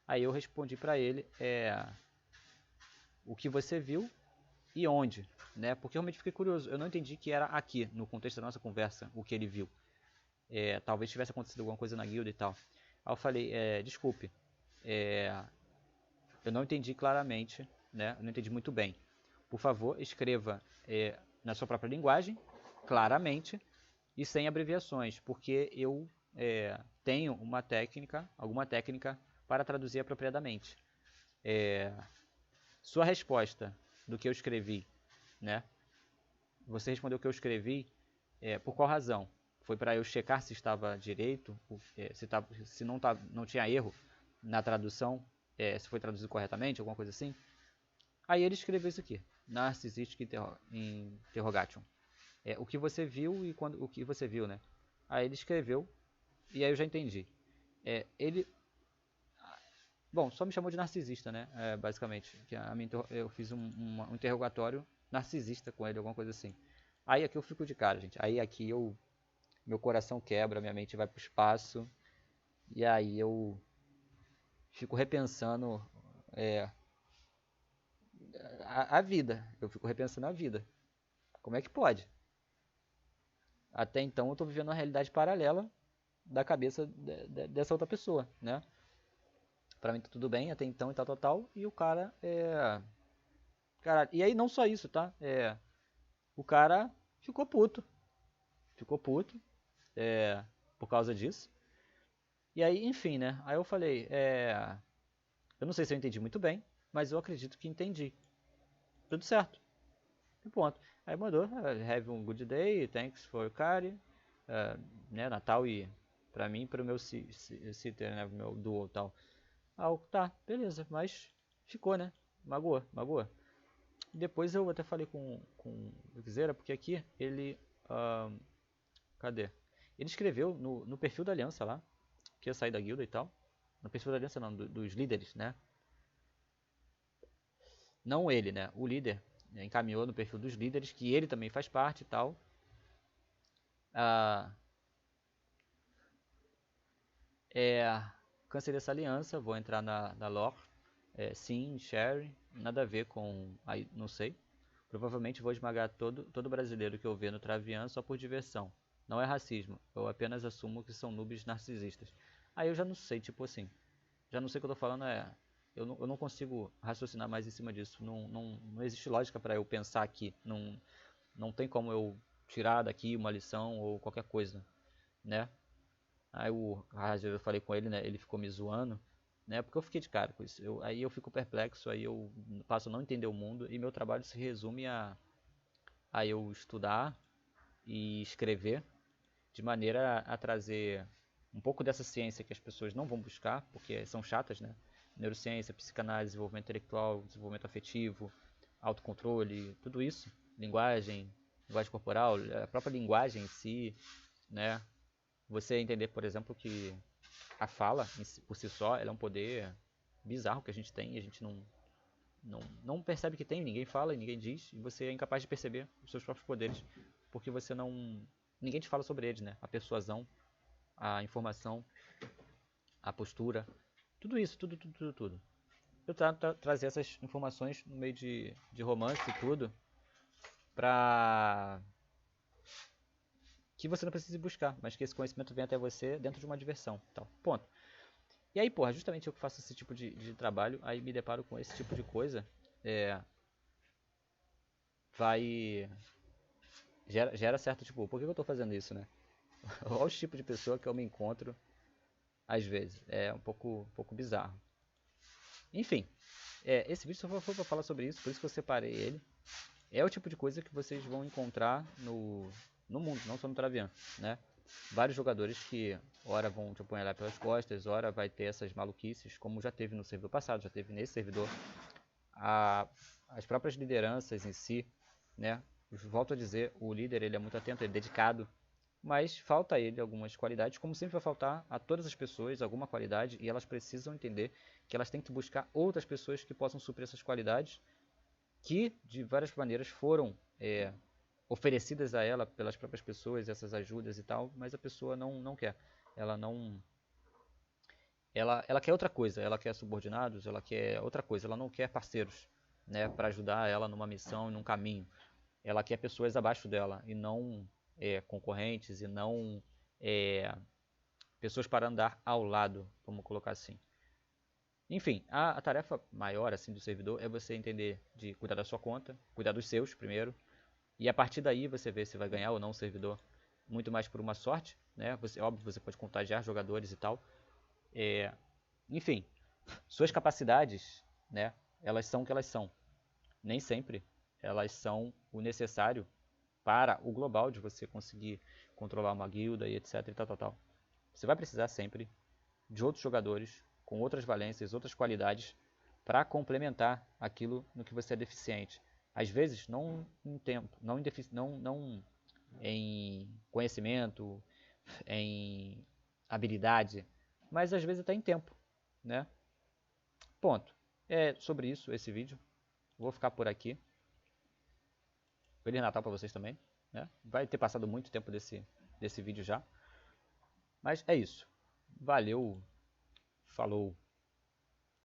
Aí eu respondi pra ele, o que você viu e onde, né? Porque eu realmente fiquei curioso, eu não entendi que era aqui, no contexto da nossa conversa, o que ele viu. Talvez tivesse acontecido alguma coisa na guilda e tal. Aí eu falei, desculpe, eu não entendi claramente, né? Eu não entendi muito bem. Por favor, escreva na sua própria linguagem, claramente e sem abreviações, porque eu tenho alguma técnica para traduzir apropriadamente. Sua resposta do que eu escrevi, né? Você respondeu o que eu escrevi, por qual razão? Foi para eu checar se estava direito, se não tinha erro na tradução, se foi traduzido corretamente, alguma coisa assim. Aí ele escreveu isso aqui, Narcissistic Interrogation. O que você viu e o que você viu, né? Aí ele escreveu e aí eu já entendi. Ele, bom, só me chamou de narcisista, né? Basicamente, que eu fiz um interrogatório narcisista com ele, alguma coisa assim. Aí aqui eu fico de cara, gente. Aí aqui meu coração quebra, minha mente vai pro espaço e aí eu fico repensando a vida. Eu fico repensando a vida. Como é que pode? Até então eu tô vivendo uma realidade paralela da cabeça dessa outra pessoa, né? Pra mim tá tudo bem até então e tal. E o cara Cara, e aí não só isso, tá? O cara ficou puto. Ficou puto por causa disso. E aí, enfim, né? Aí eu falei, eu não sei se eu entendi muito bem, mas eu acredito que entendi. Tudo certo. E ponto. Aí mandou, have a good day, thanks for your card. Né, Natal e pra mim e pro meu sitter, né, meu duo e tal. Tá, beleza, mas ficou, né? Magoa. Depois eu até falei com o Xera, porque aqui ele. Cadê? Ele escreveu no perfil da aliança lá, que ia sair da guilda e tal. No perfil da aliança não, dos líderes, né? Não ele, né? O líder encaminhou no perfil dos líderes, que ele também faz parte e tal. Cancelei essa aliança, vou entrar na lore. Sim, Sherry, nada a ver com. Aí, não sei. Provavelmente vou esmagar todo brasileiro que eu ver no Travian só por diversão. Não é racismo, eu apenas assumo que são noobs narcisistas. Aí eu já não sei, tipo assim. Já não sei o que eu tô falando, eu não consigo raciocinar mais em cima disso. Não existe lógica para eu pensar aqui. Não tem como eu tirar daqui uma lição ou qualquer coisa, né? Aí eu falei com ele, né? Ele ficou me zoando, né? Porque eu fiquei de cara com isso. Aí eu fico perplexo, aí eu passo a não entender o mundo e meu trabalho se resume a eu estudar e escrever de maneira a trazer um pouco dessa ciência que as pessoas não vão buscar, porque são chatas, né? Neurociência, psicanálise, desenvolvimento intelectual, desenvolvimento afetivo, autocontrole, tudo isso, linguagem corporal, a própria linguagem em si, né? Você entender, por exemplo, que a fala, por si só, ela é um poder bizarro que a gente tem e a gente não percebe que tem, ninguém fala, ninguém diz, e você é incapaz de perceber os seus próprios poderes, porque você não... ninguém te fala sobre eles, né? A persuasão, a informação, a postura, tudo isso, tudo. Eu trazer essas informações no meio de romance e tudo, pra que você não precise buscar, mas que esse conhecimento venha até você dentro de uma diversão, tal. Ponto. E aí, porra, justamente eu que faço esse tipo de trabalho, aí me deparo com esse tipo de coisa, vai... gera certo, tipo, por que eu tô fazendo isso, né? Olha o tipo de pessoa que eu me encontro às vezes. É um pouco bizarro. Enfim, esse vídeo só foi pra falar sobre isso, por isso que eu separei ele. É o tipo de coisa que vocês vão encontrar no mundo, não só no Travian, né? Vários jogadores que ora vão te apunhalar pelas costas, ora vai ter essas maluquices, como já teve no servidor passado, já teve nesse servidor. As próprias lideranças em si, né? Volto a dizer, o líder ele é muito atento, ele é dedicado, mas falta a ele algumas qualidades, como sempre vai faltar a todas as pessoas alguma qualidade, e elas precisam entender que elas têm que buscar outras pessoas que possam suprir essas qualidades, que de várias maneiras foram oferecidas a ela pelas próprias pessoas, essas ajudas e tal, mas a pessoa não quer. Ela não... ela quer outra coisa, ela quer subordinados, ela quer outra coisa, ela não quer parceiros, né, para ajudar ela numa missão, num caminho. Ela quer pessoas abaixo dela e não concorrentes e não pessoas para andar ao lado, vamos colocar assim. Enfim, a tarefa maior assim do servidor é você entender de cuidar da sua conta, cuidar dos seus primeiro, e a partir daí você vê se vai ganhar ou não o servidor, muito mais por uma sorte, né? Óbvio, você pode contagiar jogadores e tal. Enfim, suas capacidades, né? Elas são o que elas são. Nem sempre elas são o necessário para o global de você conseguir controlar uma guilda e etc e tal. Você vai precisar sempre de outros jogadores com outras valências, outras qualidades para complementar aquilo no que você é deficiente. Às vezes não em tempo, não em conhecimento, em habilidade, mas às vezes até em tempo, né? Ponto. É sobre isso esse vídeo. Vou ficar por aqui. Feliz Natal para vocês também, né? Vai ter passado muito tempo desse vídeo já. Mas é isso. Valeu. Falou.